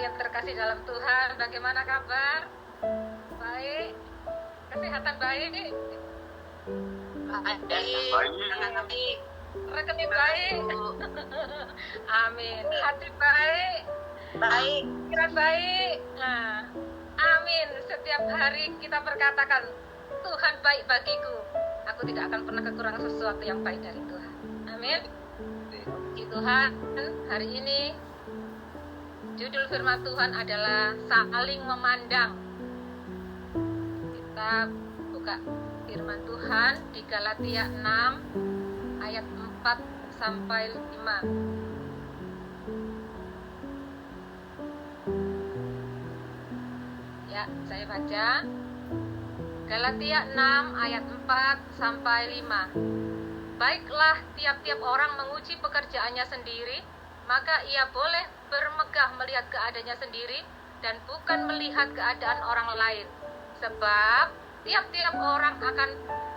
yang terkasih dalam Tuhan, bagaimana kabar? Baik, kesehatan baik, Baik. rekening baik, amin. Hati baik, pikiran baik, nah, amin. Setiap hari kita berkatakan, Tuhan baik bagiku, aku tidak akan pernah kekurangan sesuatu yang baik dari Tuhan, amin. Puji Tuhan, hari ini judul firman Tuhan adalah saling memandang. Kita buka firman Tuhan di Galatia 6 ayat 4 sampai 5. Ya, saya baca. Galatia 6 ayat 4 sampai 5. Baiklah, tiap-tiap orang menguji pekerjaannya sendiri, maka ia boleh bermegah melihat keadaannya sendiri dan bukan melihat keadaan orang lain. Sebab tiap-tiap orang akan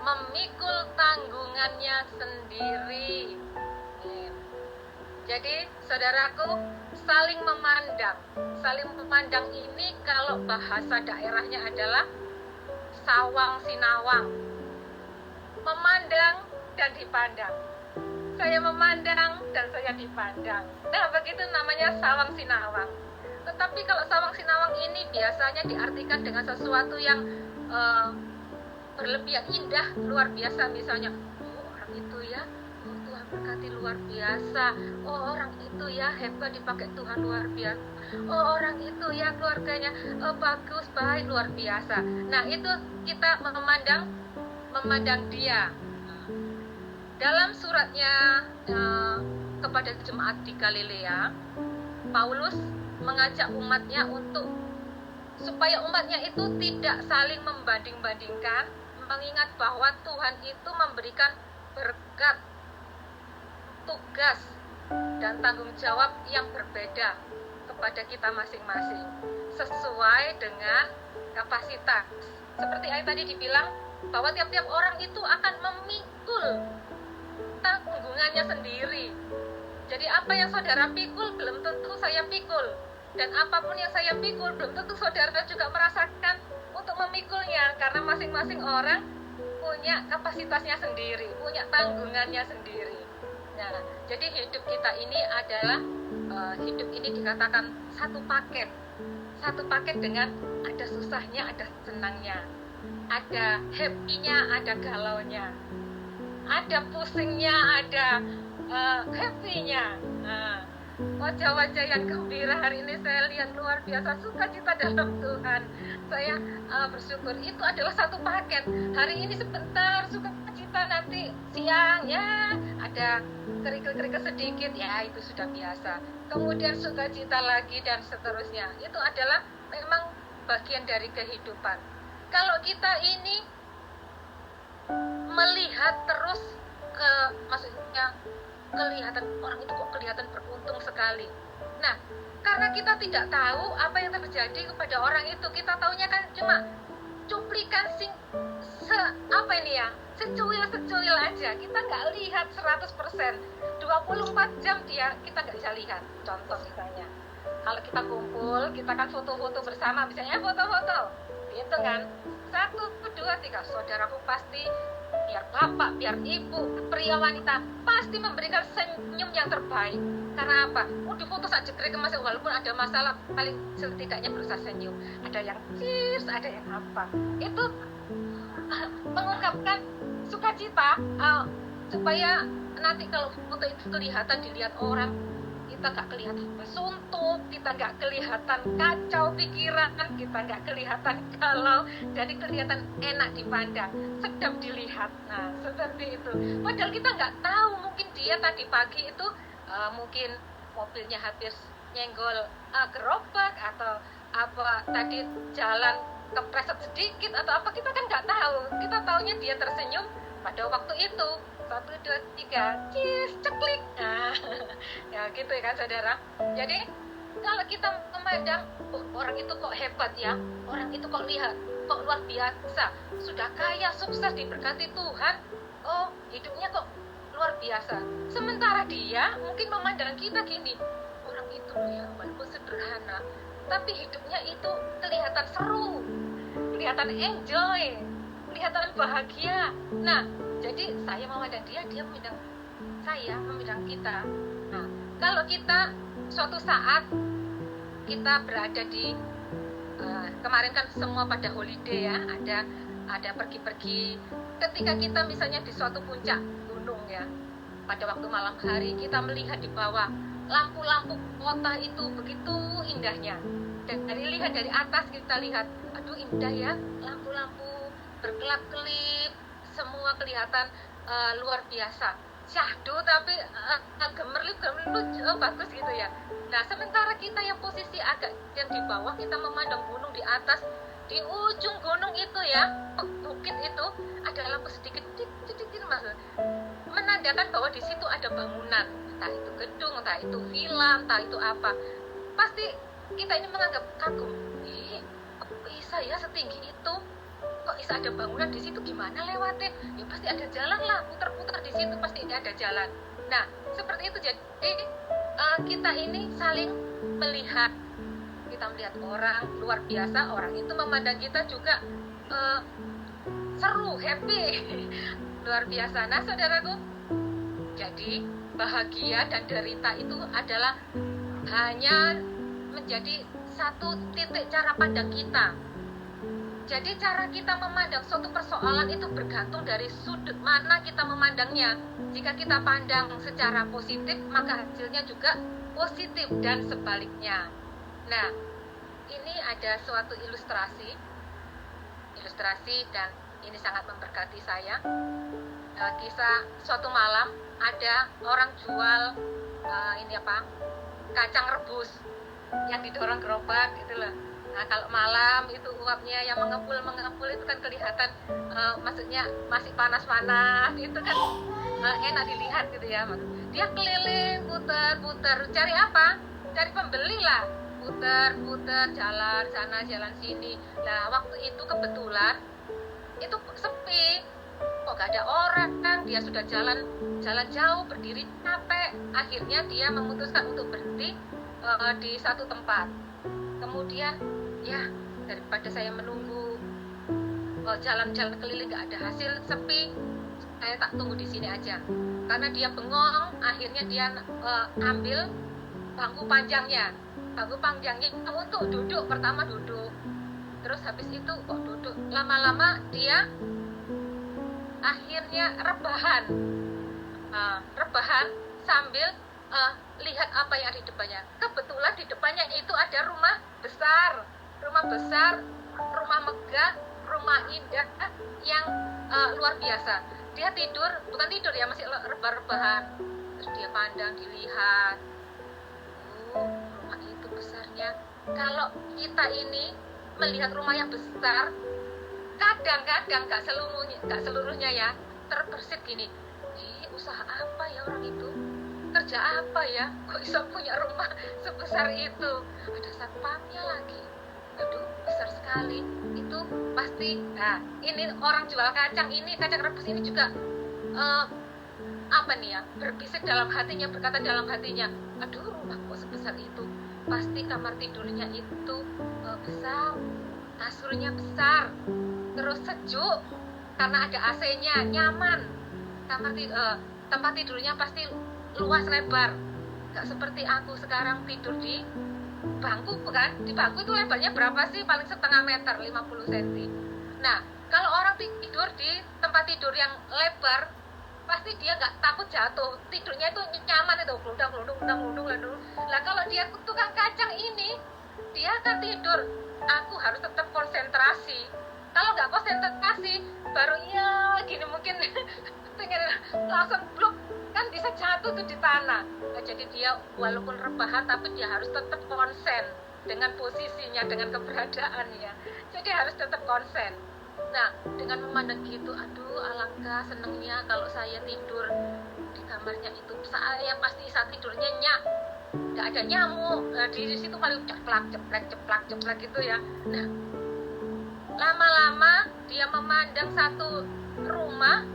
memikul tanggungannya sendiri. Jadi, saudaraku, saling memandang. Saling memandang ini kalau bahasa daerahnya adalah sawang sinawang. Memandang dan dipandang. Saya memandang dan saya dipandang. Nah, begitu namanya sawang sinawang. Tetapi kalau sawang sinawang ini biasanya diartikan dengan sesuatu yang berlebihan, indah, luar biasa. Misalnya, oh orang itu ya, oh Tuhan berkati luar biasa. Oh orang itu ya hebat, dipakai Tuhan luar biasa. Oh orang itu ya keluarganya bagus, baik, luar biasa. Nah itu kita memandang dia. Dalam suratnya kepada jemaat di Galilea, Paulus mengajak umatnya supaya umatnya itu tidak saling membanding-bandingkan, mengingat bahwa Tuhan itu memberikan berkat, tugas, dan tanggung jawab yang berbeda kepada kita masing-masing, sesuai dengan kapasitas. Seperti ayat tadi dibilang, bahwa tiap-tiap orang itu akan memikul tanggungannya sendiri. Jadi apa yang saudara pikul belum tentu saya pikul, dan apapun yang saya pikul belum tentu saudara juga merasakan untuk memikulnya, karena masing-masing orang punya kapasitasnya sendiri, punya tanggungannya sendiri. Nah, jadi hidup kita ini adalah hidup ini dikatakan satu paket dengan ada susahnya, ada senangnya, ada happy-nya, ada galaunya, ada pusingnya, ada happy-nya. Nah, wajah-wajah yang gembira hari ini saya lihat luar biasa, sukacita dalam Tuhan. Saya bersyukur itu adalah satu paket. Hari ini sebentar sukacita, nanti siang ya ada kerikil-kerikil sedikit, ya itu sudah biasa. Kemudian sukacita lagi dan seterusnya. Itu adalah memang bagian dari kehidupan. Kalau kita ini melihat terus maksudnya kelihatan orang itu kok kelihatan beruntung sekali. Nah, karena kita tidak tahu apa yang terjadi kepada orang itu, kita taunya kan cuma cuplikan secuil aja. Kita nggak lihat 100%. 24 jam kita nggak bisa lihat. Contoh misalnya, kalau kita kumpul, kita kan foto-foto bersama, misalnya foto-foto, gitu kan. 1, 2, 3, saudaraku pasti, biar bapak, biar ibu, pria wanita, pasti memberikan senyum yang terbaik. Karena apa? Di foto saja kemas, walaupun ada masalah, paling setidaknya berusaha senyum. Ada yang cheers, ada yang apa. Itu mengungkapkan sukacita, supaya nanti kalau foto itu kelihatan dilihat orang, kita nggak kelihatan suntuk, kita nggak kelihatan kacau pikiran, kita nggak kelihatan galau, jadi kelihatan enak dipandang, sedap dilihat. Nah, seperti itu. Padahal kita nggak tahu, mungkin dia tadi pagi itu mungkin mobilnya habis nyenggol gerobak, atau apa tadi jalan kepreset sedikit atau apa, kita kan nggak tahu. Kita taunya dia tersenyum pada waktu itu. 1, 2, 3, cheers, ceklik. Nah, ya gitu ya kan saudara. Jadi kalau kita memandang, orang itu kok hebat ya, orang itu kok luar biasa, sudah kaya, sukses, diberkati Tuhan, oh hidupnya kok luar biasa. Sementara dia mungkin memandang kita gini, orang itu loh ya, walaupun sederhana, tapi hidupnya itu kelihatan seru, kelihatan enjoy, kelihatan bahagia. Nah, jadi saya memandang dia, dia memandang saya, memandang kita. Nah, kalau kita suatu saat kita berada di kemarin kan semua pada holiday ya, ada pergi-pergi. Ketika kita misalnya di suatu puncak gunung ya, pada waktu malam hari kita melihat di bawah lampu-lampu kota itu begitu indahnya. Dan lihat dari atas kita lihat, aduh indah ya, lampu-lampu berkelap-kelip, semua kelihatan luar biasa. Syahdu tapi gemerlip-gemerlip bagus gitu ya. Nah, sementara kita yang posisi agak yang di bawah, kita memandang gunung di atas, di ujung gunung itu ya, bukit itu ada lampu sedikit mas, menandakan bahwa di situ ada bangunan, entah itu gedung, entah itu villa, entah itu apa. Pasti kita ini menganggap kagum, kok bisa ya setinggi itu, kok bisa ada bangunan di situ, gimana lewatnya? Ya pasti ada jalan lah, putar-putar di situ pasti ada jalan. Nah, seperti itu. Jadi kita ini saling melihat, kita melihat orang luar biasa, orang itu memandang kita juga seru, happy, luar biasa. Nah, saudaraku, jadi bahagia dan derita itu adalah hanya menjadi satu titik cara pandang kita. Jadi cara kita memandang suatu persoalan itu bergantung dari sudut mana kita memandangnya. Jika kita pandang secara positif, maka hasilnya juga positif dan sebaliknya. Nah, ini ada suatu ilustrasi dan ini sangat memberkati saya. Kisah suatu malam ada orang jual kacang rebus yang didorong gerobak gitu loh. Nah, kalau malam itu uapnya yang mengepul itu kan kelihatan, maksudnya masih panas-panas, itu kan enak dilihat gitu ya. Dia keliling, putar-putar, cari apa? Cari pembeli lah, putar-putar, jalan sana, jalan sini. Nah, waktu itu kebetulan itu sepi, kok gak ada orang, dia sudah jalan jauh, berdiri capek. Akhirnya dia memutuskan untuk berhenti di satu tempat. Kemudian ya, daripada saya menunggu jalan-jalan keliling gak ada hasil, sepi, saya tak tunggu di sini aja. Karena dia bengong, akhirnya dia ambil bangku panjangnya untuk duduk. Pertama duduk, terus habis itu kok duduk, lama-lama dia akhirnya rebahan sambil lihat apa yang ada di depannya. Kebetulan di depannya itu ada rumah besar, rumah megah, rumah indah yang luar biasa. Dia bukan tidur ya, masih rebah-rebahan. Terus dia pandang, dilihat, rumah itu besarnya. Kalau kita ini melihat rumah yang besar, kadang-kadang gak seluruhnya ya, terbersit gini, usaha apa ya orang itu, kerja apa ya, kok bisa punya rumah sebesar itu, ada satpamnya lagi, aduh besar sekali. Itu pasti. Nah, ini orang jual kacang rebus ini juga berbisik dalam hatinya, berkata dalam hatinya, aduh rumah kok sebesar itu, pasti kamar tidurnya itu besar, kasurnya besar, terus sejuk karena ada AC-nya, nyaman. Tempat tidurnya pasti luas lebar, gak seperti aku sekarang tidur di bangku kan. Di bangku itu lebarnya berapa sih? Paling setengah meter, 50 cm. Nah, kalau orang tidur di tempat tidur yang lebar, pasti dia gak takut jatuh, tidurnya itu nyaman, itu glundang. Lah kalau dia tukang kacang ini, dia akan tidur, aku harus tetap konsentrasi. Kalau nggak konsentrasi, baru ya gini mungkin pengen langsung blok, kan bisa jatuh tuh di tanah. Nah, jadi dia walaupun rebahan, tapi dia harus tetap konsen dengan posisinya, dengan keberadaannya. Jadi harus tetap konsen. Nah, dengan memandang gitu, aduh alangkah senengnya kalau saya tidur di kamarnya itu. Saya pasti saat tidurnya nggak ada nyamuk. Nah, di situ paling ceplak gitu ya. Nah, lama-lama dia memandang satu rumah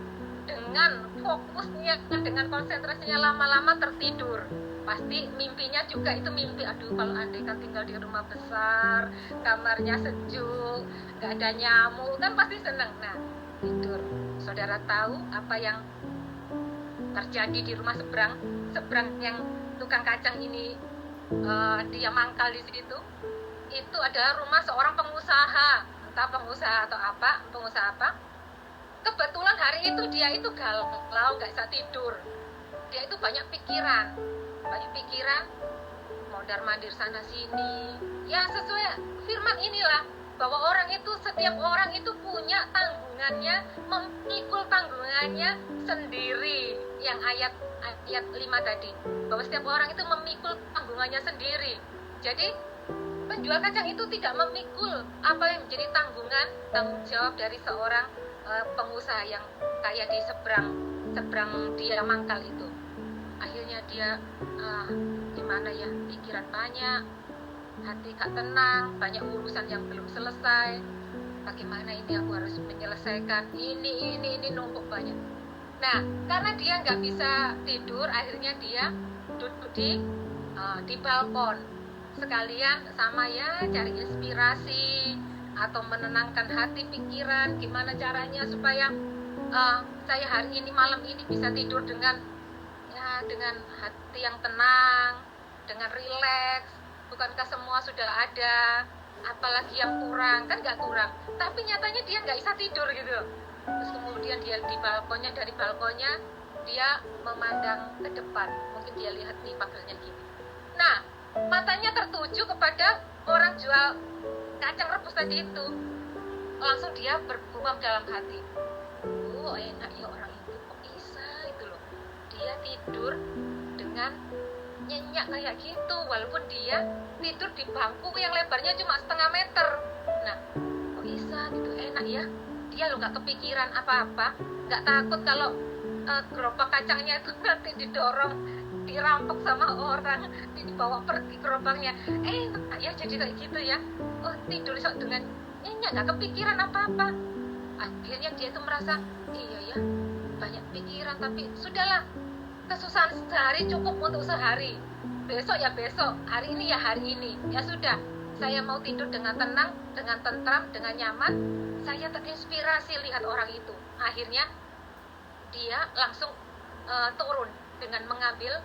dengan fokusnya, dengan konsentrasinya, lama-lama tertidur. pasti mimpinya juga itu mimpi, aduh kalau andai kan tinggal di rumah besar, kamarnya sejuk, nggak ada nyamuk, kan pasti seneng. Nah, tidur. Saudara tahu apa yang terjadi di rumah seberang yang tukang kacang ini, dia mangkal di situ? Itu adalah rumah seorang pengusaha, entah pengusaha apa. Kebetulan hari itu dia itu galau, nggak bisa tidur. Dia itu banyak pikiran, mondar-mandir sana sini. Ya sesuai firman inilah, bahwa setiap orang itu punya tanggungannya, memikul tanggungannya sendiri. Yang ayat 5 tadi, bahwa setiap orang itu memikul tanggungannya sendiri. Jadi penjual kacang itu tidak memikul apa yang menjadi tanggung jawab dari seorang pengusaha yang kayak di seberang dia mangkal itu. Akhirnya dia gimana ya, pikiran banyak, hati gak tenang, banyak urusan yang belum selesai. Bagaimana ini aku harus menyelesaikan ini numpuk banyak. Nah, karena dia nggak bisa tidur, akhirnya dia duduk di balkon, sekalian sama ya cari inspirasi atau menenangkan hati pikiran, gimana caranya supaya saya hari ini, malam ini bisa tidur dengan hati yang tenang, dengan rileks. Bukankah semua sudah ada, apalagi yang kurang? Kan nggak kurang, tapi nyatanya dia nggak bisa tidur gitu. Terus kemudian dia dari balkonnya dia memandang ke depan. Mungkin dia lihat nih pagarnya gini. Nah, matanya tertuju kepada orang jual kacang rebus tadi itu. Langsung dia bergumam dalam hati, oh enak ya orang itu, kok bisa itu loh, dia tidur dengan nyenyak kayak gitu, walaupun dia tidur di bangku yang lebarnya cuma setengah meter. Nah, kok bisa gitu, enak ya. Dia lo nggak kepikiran apa-apa, nggak takut kalau gerobak kacangnya itu nanti dirampok sama orang, dibawa pergi gerobaknya. Ya jadi kayak gitu ya. Oh, tidur sok dengan nyenyak, nggak kepikiran apa-apa. Akhirnya dia itu merasa, iya ya, banyak pikiran, tapi sudahlah, kesusahan sehari cukup untuk sehari. Besok ya besok, hari ini ya hari ini. Ya sudah, saya mau tidur dengan tenang, dengan tentram, dengan nyaman. Saya terinspirasi lihat orang itu. Akhirnya dia langsung turun dengan mengambil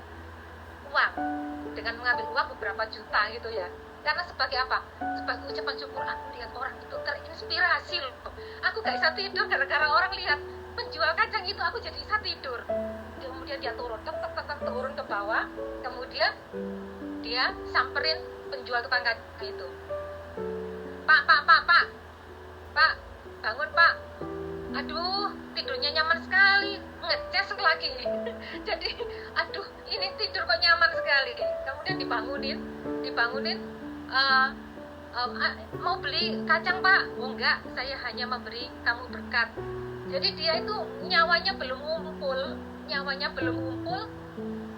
uang beberapa juta gitu ya. Karena sebagai apa? Sebagai ucapan syukur, aku lihat orang itu terinspirasi loh. Aku gak bisa tidur gara-gara orang lihat penjual kacang itu, aku jadi bisa tidur. Kemudian dia turun ke bawah. Kemudian dia samperin penjual tukang kacang itu. Pak, bangun Pak. Aduh, tidurnya nyaman sekali, ngeces lagi. Jadi, aduh, ini tidur kok nyaman sekali. Kemudian dibangunin. Mau beli kacang Pak? Oh enggak, saya hanya memberi kamu berkat. Jadi dia itu nyawanya belum ngumpul,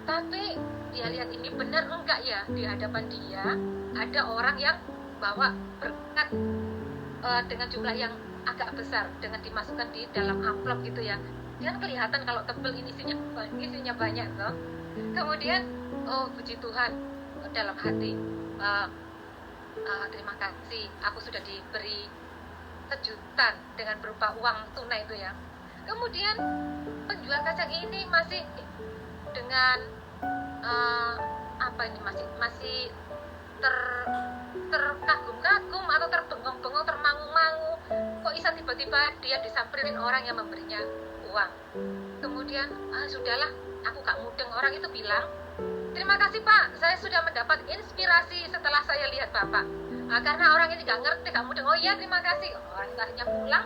tapi dia lihat ini benar enggak ya, di hadapan dia ada orang yang bawa berkat dengan jumlah yang agak besar, dengan dimasukkan di dalam amplop gitu ya. Dia kelihatan kalau tebel ini isinya banyak toh. Kemudian, oh puji Tuhan, dalam hati, terima kasih, aku sudah diberi kejutan dengan berupa uang tunai itu ya. Kemudian penjual kacang ini masih dengan masih terkagum-kagum atau terbengong-bengong, termangu-mangu. Kok bisa tiba-tiba dia disamperin orang yang memberinya uang. Kemudian, sudahlah, aku gak mudeng. Orang itu bilang, terima kasih Pak, saya sudah mendapat inspirasi setelah saya lihat Bapak. Karena orang ini gak ngerti, gak mudeng. Oh iya, terima kasih. Orang itu akhirnya pulang.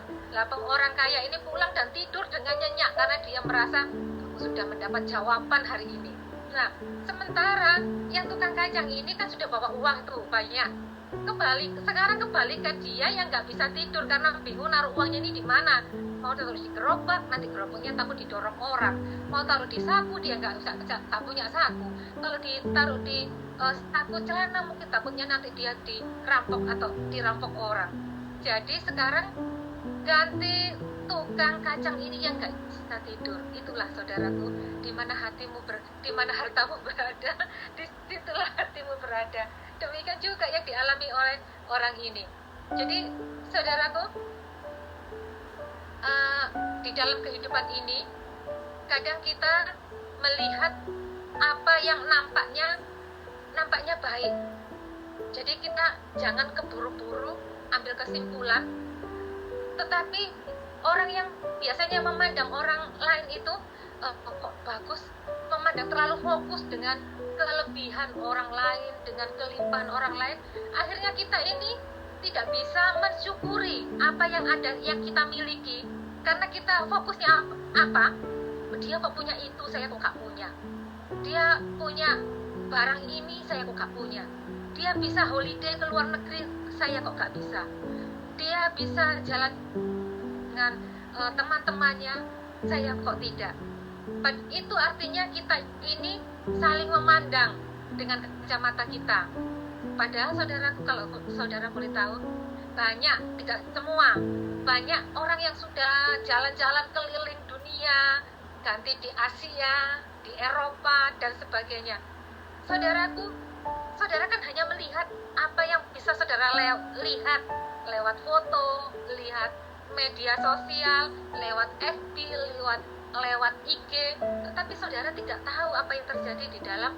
Orang kaya ini pulang dan tidur dengan nyenyak karena dia merasa aku sudah mendapat jawaban hari ini. Nah, sementara yang tukang kacang ini kan sudah bawa uang tuh banyak. Sekarang kembali ke dia yang nggak bisa tidur karena bingung naruh uangnya ini di mana. Mau taruh di gerobak, nanti gerobaknya takut didorong orang. Mau taruh di saku, dia nggak punya saku. Kalau ditaruh di saku celana, mungkin takutnya nanti dia dirampok atau dirampok orang. Jadi sekarang ganti tukang kacang ini yang gak bisa tidur. Itulah saudaraku, di mana hartamu berada, disitulah hatimu berada. Demikian juga yang dialami oleh orang ini. Jadi saudaraku, di dalam kehidupan ini kadang kita melihat apa yang nampaknya baik. Jadi kita jangan keburu-buru ambil kesimpulan. Tetapi orang yang biasanya memandang orang lain itu kok bagus, memandang terlalu fokus dengan kelebihan orang lain, dengan kelimpahan orang lain, akhirnya kita ini tidak bisa mensyukuri apa yang ada, yang kita miliki, karena kita fokusnya apa? Dia kok punya itu, saya kok gak punya. Dia punya barang ini, saya kok gak punya. Dia bisa holiday ke luar negeri, saya kok gak bisa. Dia bisa jalan dengan teman-temannya, saya kok tidak. Itu artinya kita ini saling memandang dengan kacamata kita. Padahal saudaraku, kalau saudara boleh tahu, banyak, tidak semua, banyak orang yang sudah jalan-jalan keliling dunia, ganti di Asia, di Eropa, dan sebagainya. Saudaraku, saudara kan hanya melihat apa yang bisa saudara lihat lewat foto, lihat media sosial, lewat FB, lewat IG, tetapi saudara tidak tahu apa yang terjadi di dalam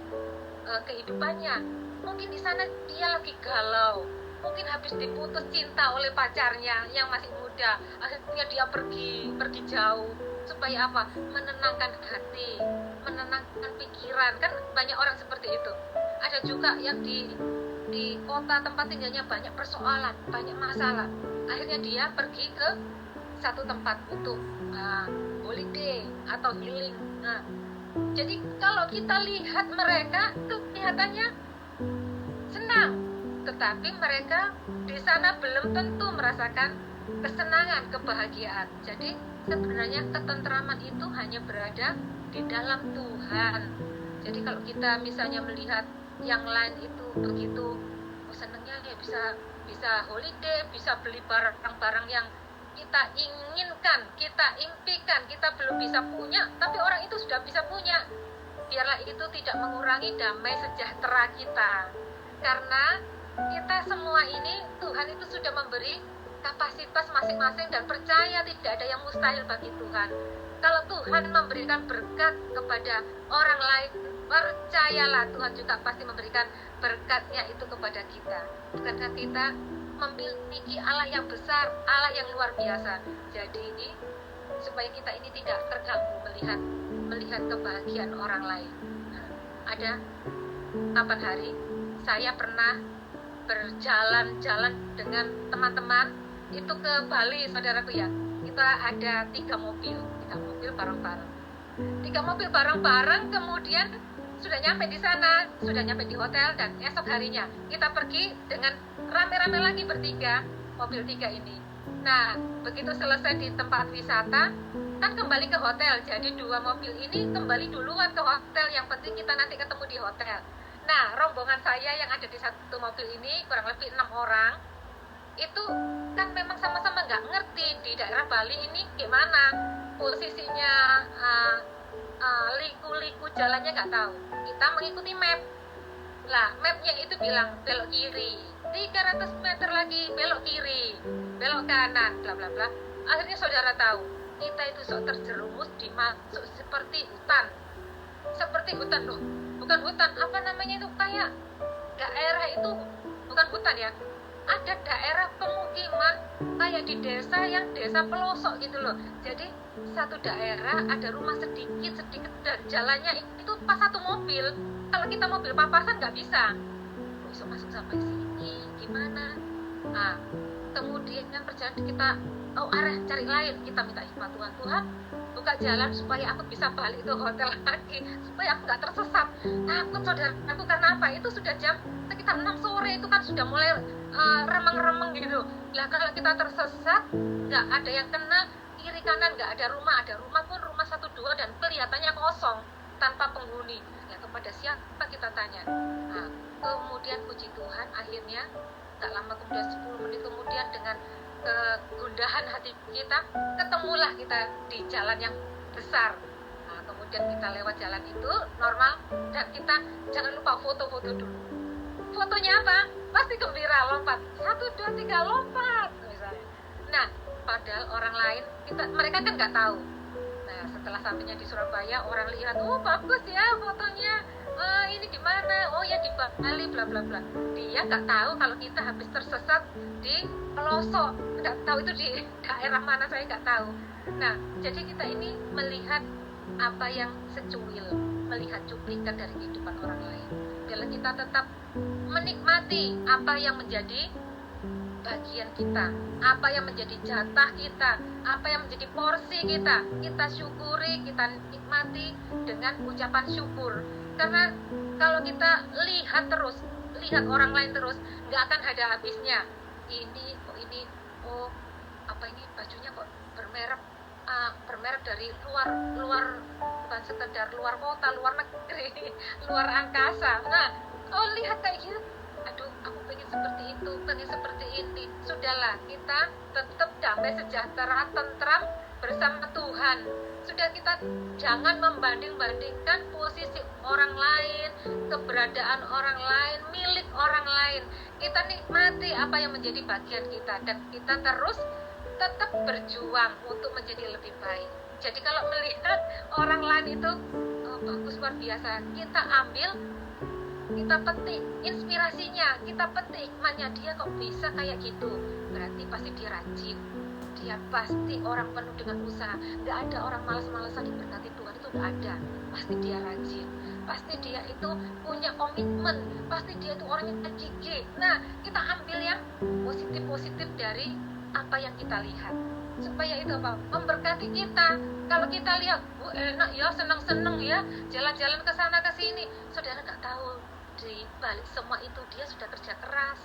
kehidupannya. Mungkin di sana dia lagi galau, mungkin habis diputus cinta oleh pacarnya yang masih muda, akhirnya dia pergi jauh. Supaya apa? Menenangkan hati, menenangkan pikiran. Kan banyak orang seperti itu. Ada juga yang di kota tempat tinggalnya banyak persoalan, banyak masalah. Akhirnya dia pergi ke satu tempat untuk holiday atau healing. Nah, jadi kalau kita lihat mereka, kelihatannya senang, tetapi mereka di sana belum tentu merasakan kesenangan, kebahagiaan. Jadi sebenarnya ketentraman itu hanya berada di dalam Tuhan. Jadi kalau kita misalnya melihat yang lain itu begitu senangnya, ya bisa holiday, bisa beli barang-barang yang kita inginkan, kita impikan, kita belum bisa punya, tapi orang itu sudah bisa punya. Biarlah itu tidak mengurangi damai sejahtera kita, karena kita semua ini Tuhan itu sudah memberi kapasitas masing-masing, dan percaya tidak ada yang mustahil bagi Tuhan. Kalau Tuhan memberikan berkat kepada orang lain, percayalah Tuhan juga pasti memberikan berkatnya itu kepada kita. Bukankah kita memiliki Allah yang besar, Allah yang luar biasa? Jadi supaya kita ini tidak terganggu melihat kebahagiaan orang lain. Nah, ada kapan hari saya pernah berjalan-jalan dengan teman-teman itu ke Bali, saudaraku ya. Kita ada 3 mobil bareng-bareng. 3 mobil bareng-bareng, kemudian sudah nyampe di sana, sudah nyampe di hotel, dan esok harinya kita pergi dengan rame-rame lagi bertiga, mobil 3 ini. Nah, begitu selesai di tempat wisata, kan kembali ke hotel. Jadi 2 mobil ini kembali duluan ke hotel, yang penting kita nanti ketemu di hotel. Nah, rombongan saya yang ada di satu mobil ini kurang lebih 6 orang. Itu kan memang sama-sama nggak ngerti di daerah Bali ini gimana posisinya, liku-liku jalannya nggak tahu. Kita mengikuti map. Lah, mapnya itu bilang belok kiri, 300 meter lagi belok kiri, belok kanan, bla bla bla. Akhirnya saudara tahu, kita itu sok terjerumus dimasuk seperti hutan loh. Bukan hutan, apa namanya itu, kayak daerah itu bukan hutan ya. Ada daerah pemukiman kayak di desa, yang desa pelosok gitu loh. Jadi satu daerah ada rumah sedikit dan jalannya itu pas satu mobil. Kalau kita mobil papasan nggak bisa. Bisa masuk sampai sini gimana? Nah, kemudian perjalanan kita arah cari lain, kita minta hikmat Tuhan, buka jalan supaya aku bisa balik ke hotel lagi, supaya aku nggak tersesat. Takut saudaraku, karena apa? Itu sudah jam sekitar 6 sore, itu kan sudah mulai remeng-remeng gitu. Lah kalau kita tersesat, nggak ada yang kena, kiri kanan nggak ada rumah pun rumah 1-2 dan kelihatannya kosong tanpa penghuni. Ya kepada siapa kita tanya? Nah, kemudian puji Tuhan akhirnya nggak lama kemudian, 10 menit kemudian, dengan kegundahan hati kita, ketemulah kita di jalan yang besar. Nah, kemudian kita lewat jalan itu normal, dan kita jangan lupa foto-foto dulu. Fotonya apa? Pasti gembira, lompat 1, 2, 3 lompat misalnya. Nah, padahal orang lain mereka kan nggak tahu. Nah, setelah sampainya di Surabaya, orang lihat, oh bagus ya fotonya, ini di mana? Oh ya di Bali, bla bla bla. Dia nggak tahu kalau kita habis tersesat di pelosok, nggak tahu itu di daerah mana, saya nggak tahu. Nah, jadi kita ini melihat apa yang secuil, melihat cuplikan dari kehidupan orang lain. Dalam kita tetap menikmati apa yang menjadi bagian kita, apa yang menjadi jatah kita, apa yang menjadi porsi kita, kita syukuri, kita nikmati dengan ucapan syukur. Karena kalau kita lihat orang lain terus, nggak akan ada habisnya. Ini apa ini bajunya kok bermerek dari luar, bukan sekedar luar kota, luar negeri, luar angkasa. Nah, lihat kayak gitu, aduh aku pengen seperti itu, pengen seperti ini. Sudahlah, kita tetap damai, sejahtera, tentram bersama Tuhan. Sudah, kita jangan membanding-bandingkan posisi orang lain, keberadaan orang lain, milik orang lain. Kita nikmati apa yang menjadi bagian kita, dan kita terus tetap berjuang untuk menjadi lebih baik. Jadi kalau melihat orang lain itu bagus, luar biasa, kita ambil, kita petik inspirasinya, kita petik hikmahnya. Dia kok bisa kayak gitu, berarti pasti dia rajin, dia pasti orang penuh dengan usaha. Gak ada orang malas-malasan diberkati Tuhan, itu gak ada. Pasti dia rajin, pasti dia itu punya komitmen, pasti dia itu orang yang gigih. Nah, kita ambil yang positif-positif dari apa yang kita lihat, supaya itu apa? Memberkati kita. Kalau kita lihat, enak ya, senang-senang ya, jalan-jalan ke sana ke sini. Saudara nggak tahu, di balik semua itu dia sudah kerja keras.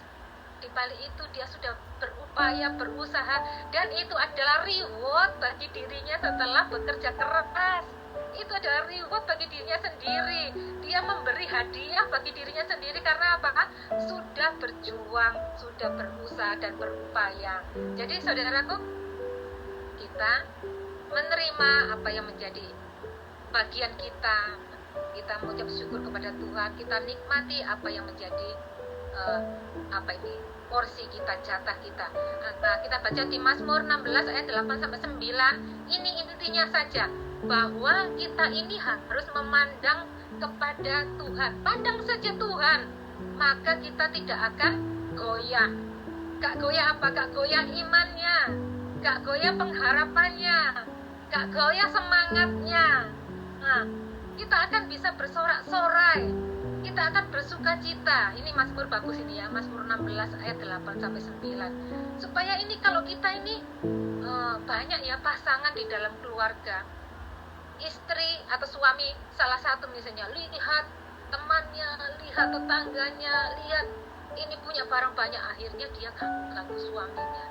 Di balik itu dia sudah berupaya, berusaha, dan itu adalah reward bagi dirinya setelah bekerja keras. Itu adalah reward bagi dirinya sendiri. Dia memberi hadiah bagi dirinya sendiri karena apa? Sudah berjuang, sudah berusaha dan berupaya. Jadi saudaraku, kita menerima apa yang menjadi bagian kita. Kita mengucap syukur kepada Tuhan, kita nikmati apa yang menjadi porsi kita, jatah kita. Nah, kita baca di Mazmur 16 ayat 8-9. Ini intinya saja, bahwa kita ini harus memandang kepada Tuhan. Pandang saja Tuhan, maka kita tidak akan goyah. Gak goyah apa? Gak goyah imannya, gak goyah pengharapannya, gak goyah semangatnya. Nah, kita akan bisa bersorak-sorai, kita akan bersuka cita. Ini Mazmur bagus ini ya, Mazmur 16 ayat 8-9. Supaya ini kalau kita ini banyak ya pasangan di dalam keluarga, istri atau suami salah satu misalnya lihat temannya, lihat tetangganya, lihat ini punya barang banyak, akhirnya dia ganggu suaminya.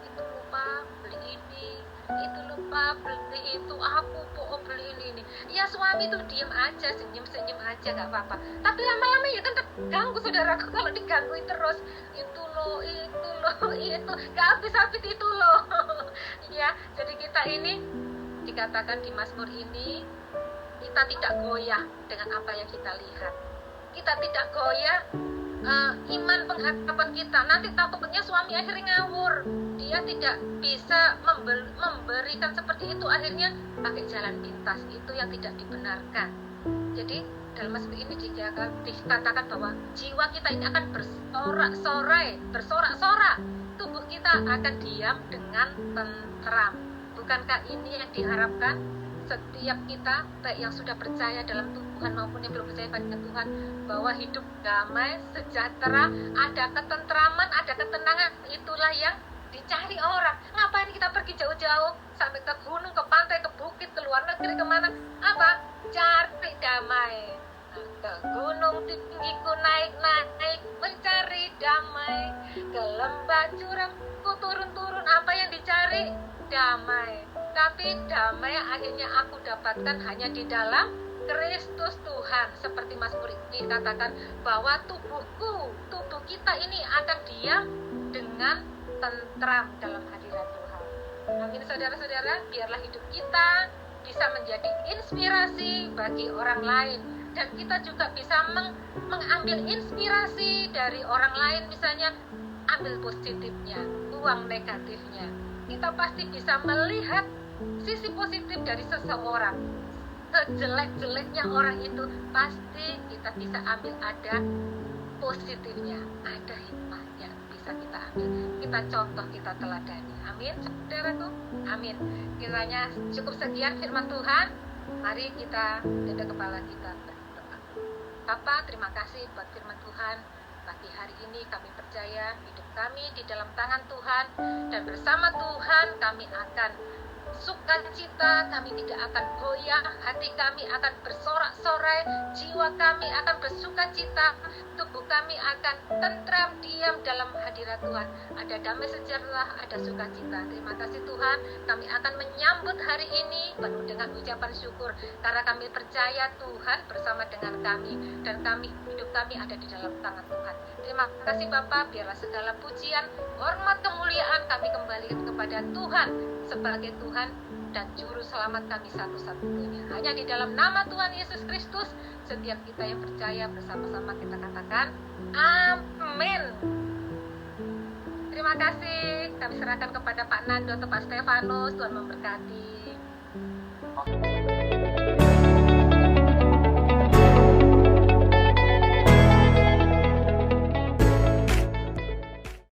Itu lupa beli ini, itu lupa beli itu, aku beli ini. Ya suami tuh diem aja, senyum aja, gak apa-apa. Tapi lama-lama ya kan terganggu saudaraku. Kalau diganggu terus, itu loh, gak habis-habis itu loh. Ya, jadi kita ini dikatakan di Mazmur ini, kita tidak goyah dengan apa yang kita lihat. Kita tidak goyah iman pengharapan kita. Nanti takutnya suami akhirnya ngawur, dia tidak bisa memberikan seperti itu, akhirnya pakai jalan pintas. Itu yang tidak dibenarkan. Jadi dalam Mazmur ini dikatakan bahwa jiwa kita ini akan bersorak-sorai, tubuh kita akan diam dengan tentram. Bukankah ini yang diharapkan setiap kita, baik yang sudah percaya dalam Tuhan maupun yang belum percaya pada Tuhan, bahwa hidup damai, sejahtera, ada ketentraman, ada ketenangan. Itulah yang dicari orang. Ngapain kita pergi jauh-jauh sampai ke gunung, ke pantai, ke bukit, ke luar negeri, kemana? Apa? Cari damai. Ke gunung tinggiku naik, mencari damai. Ke lembah curamku turun. Apa yang dicari? Damai. Tapi damai akhirnya aku dapatkan hanya di dalam Kristus Tuhan. Seperti Mazmur ini katakan bahwa tubuh kita ini akan diam dengan tentram dalam hadirat Tuhan. Amin saudara-saudara, biarlah hidup kita bisa menjadi inspirasi bagi orang lain, dan kita juga bisa mengambil inspirasi dari orang lain. Misalnya ambil positifnya, buang negatifnya. Kita pasti bisa melihat sisi positif dari seseorang. Sejelek-jeleknya orang itu pasti kita bisa ambil ada positifnya, ada hikmahnya, bisa kita ambil, kita contoh, kita teladani. Amin saudaraku, amin. Kiranya cukup sekian firman Tuhan. Mari kita tunduk kepala, kita berdoa. Bapa, terima kasih buat firman Tuhan. Pagi hari ini kami percaya hidup kami di dalam tangan Tuhan, dan bersama Tuhan kami akan sukacita, kami tidak akan goyah, hati kami akan bersorak-sorai, jiwa kami akan bersukacita, tubuh kami akan tentram, diam dalam hadirat Tuhan. Ada damai sejahtera, ada sukacita. Terima kasih Tuhan, kami akan menyambut hari ini penuh dengan ucapan syukur, karena kami percaya Tuhan bersama dengan kami, dan hidup kami ada di dalam tangan Tuhan. Terima kasih Bapa, biarlah segala pujian, hormat, kemuliaan kami kembalikan kepada Tuhan sebagai Tuhan dan Juru Selamat kami satu-satunya. Hanya di dalam nama Tuhan Yesus Kristus, setiap kita yang percaya bersama-sama kita katakan amin. Terima kasih. Kami serahkan kepada Pak Nando atau Pak Stefanus. Tuhan memberkati.